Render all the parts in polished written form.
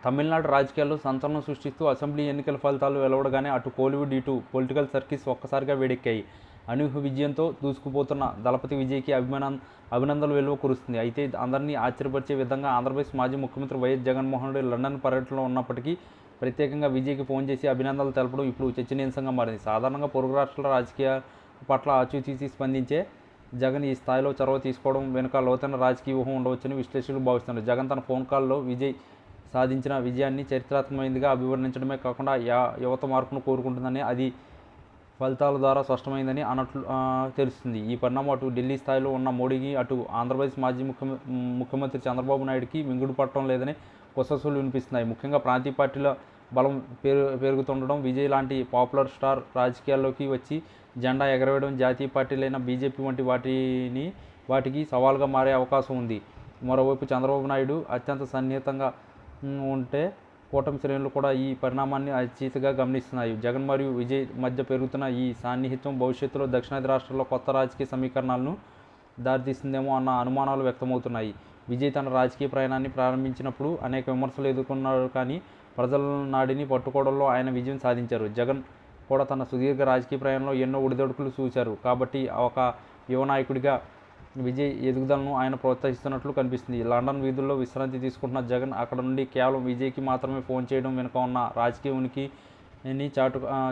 తమిళనాడు రాజకీయాల్లో సంచలనం సృష్టిస్తూ అసెంబ్లీ ఎన్నికల ఫలితాలు వెలువడగానే అటు కోలీవుడ్ ఇటు పొలిటికల్ సర్కిల్స్ ఒక్కసారిగా వేడెక్కాయి. అనూహ్య విజయంతో దూసుకుపోతున్న దళపతి విజయ్కి అభినందనలు వెలువ కురుస్తుంది. అయితే అందరినీ ఆశ్చర్యపరిచే విధంగా ఆంధ్రప్రదేశ్ మాజీ ముఖ్యమంత్రి వైఎస్ జగన్మోహన్ రెడ్డి లండన్ పర్యటనలో ఉన్నప్పటికీ ప్రత్యేకంగా విజయ్కి ఫోన్ చేసి అభినందనలు తెలపడం ఇప్పుడు చర్చనీయాంశంగా మారింది. సాధారణంగా పొరుగు రాష్ట్రాల రాజకీయ పట్ల ఆచితూచి స్పందించే జగన్ ఈ స్థాయిలో చొరవ తీసుకోవడం వెనుక లోతైన రాజకీయ వ్యూహం ఉండవచ్చని విశ్లేషకులు భావిస్తున్నారు. జగన్ తన ఫోన్ కాల్లో విజయ్ సాధించిన విజయాన్ని చరిత్రాత్మకమైనదిగా అభివర్ణించడమే కాకుండా యువత మార్పును కోరుకుంటుందని, అది ఫలితాల ద్వారా స్పష్టమైందని అన్నట్లు తెలుస్తుంది. ఈ పరిణామం అటు ఢిల్లీ స్థాయిలో ఉన్న మోడీకి, అటు ఆంధ్రప్రదేశ్ మాజీ ముఖ్యమంత్రి చంద్రబాబు నాయుడుకి మింగుడు పట్టడం లేదని గుసగుసలు వినిపిస్తున్నాయి. ముఖ్యంగా ప్రాంతీయ పార్టీల బలం పెరుగుతుండడం, విజయ్ లాంటి పాపులర్ స్టార్ రాజకీయాల్లోకి వచ్చి జెండా ఎగరవేయడం జాతీయ పార్టీలైన బీజేపీ వంటి వాటికి సవాల్గా మారే అవకాశం ఉంది. మరోవైపు చంద్రబాబు నాయుడు అత్యంత సన్నిహితంగా ఉంటే కూటమి శ్రేణులు కూడా ఈ పరిణామాన్ని అచితగా గమనిస్తున్నాయి. జగన్ మరియు విజయ్ మధ్య పెరుగుతున్న ఈ సాన్నిహిత్యం భవిష్యత్తులో దక్షిణాది రాష్ట్రాల్లో కొత్త రాజకీయ సమీకరణాలను దారితీస్తుందేమో అన్న అనుమానాలు వ్యక్తమవుతున్నాయి. విజయ్ తన రాజకీయ ప్రయాణాన్ని ప్రారంభించినప్పుడు అనేక విమర్శలు ఎదుర్కొన్నారు, కానీ ప్రజల నాడిని పట్టుకోవడంలో ఆయన విజయం సాధించారు. జగన్ కూడా తన సుదీర్ఘ రాజకీయ ప్రయాణంలో ఎన్నో ఒడిదొడుకులు చూశారు. కాబట్టి ఒక యువ నాయకుడిగా విజయ్ ఎదుగుదలను ఆయన ప్రోత్సహిస్తున్నట్లు కనిపిస్తుంది. లండన్ వీధుల్లో విశ్రాంతి తీసుకుంటున్న జగన్ అక్కడ నుండి కేవలం విజయ్కి మాత్రమే ఫోన్ చేయడం వెనుక ఉన్న రాజకీయ ఉనికిని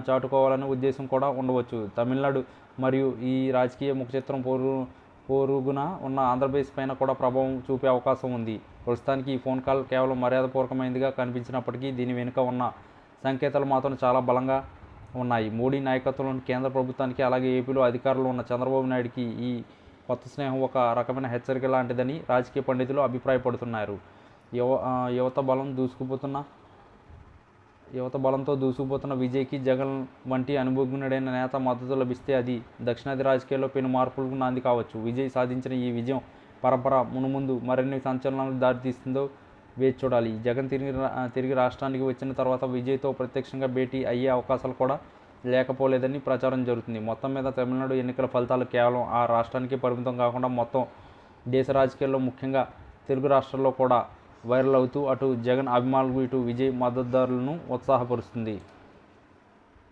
చాటుకోవాలనే ఉద్దేశం కూడా ఉండవచ్చు. తమిళనాడు మరియు ఈ రాజకీయ ముఖచిత్రం పొరుగున ఉన్న ఆంధ్రప్రదేశ్ పైన కూడా ప్రభావం చూపే అవకాశం ఉంది. ప్రస్తుతానికి ఈ ఫోన్ కాల్ కేవలం మర్యాదపూర్వకమైనదిగా కనిపించినప్పటికీ దీని వెనుక ఉన్న సంకేతాలు మాత్రం చాలా బలంగా ఉన్నాయి. మోడీ నాయకత్వంలోని కేంద్ర ప్రభుత్వానికి, అలాగే ఏపీలో అధికారంలో ఉన్న చంద్రబాబు నాయుడుకి ఈ కొత్త స్నేహం ఒక రకమైన హెచ్చరిక లాంటిదని రాజకీయ పండితులు అభిప్రాయపడుతున్నారు. యువత బలంతో దూసుకుపోతున్న విజయ్కి జగన్ వంటి అనుభవజ్ఞుడైన నేత మద్దతు లభిస్తే అది దక్షిణాది రాజకీయాల్లో పెను మార్పులకు నాంది కావచ్చు. విజయ్ సాధించిన ఈ విజయం పరంపర మునుముందు మరిన్ని సంచలనాలకు దారితీస్తుందో వేచి చూడాలి. జగన్ తిరిగి రాష్ట్రానికి వచ్చిన తర్వాత విజయ్తో ప్రత్యక్షంగా భేటీ అయ్యే అవకాశాలు కూడా లేకపోలేదని ప్రచారం జరుగుతుంది. మొత్తం మీద తమిళనాడు ఎన్నికల ఫలితాలు కేవలం ఆ రాష్ట్రానికి పరిమితం కాకుండా మొత్తం దేశ రాజకీయాల్లో, ముఖ్యంగా తెలుగు రాష్ట్రాల్లో కూడా వైరల్ అవుతూ అటు జగన్ అభిమానులకు, ఇటు విజయ్ మద్దతుదారులను ఉత్సాహపరుస్తుంది.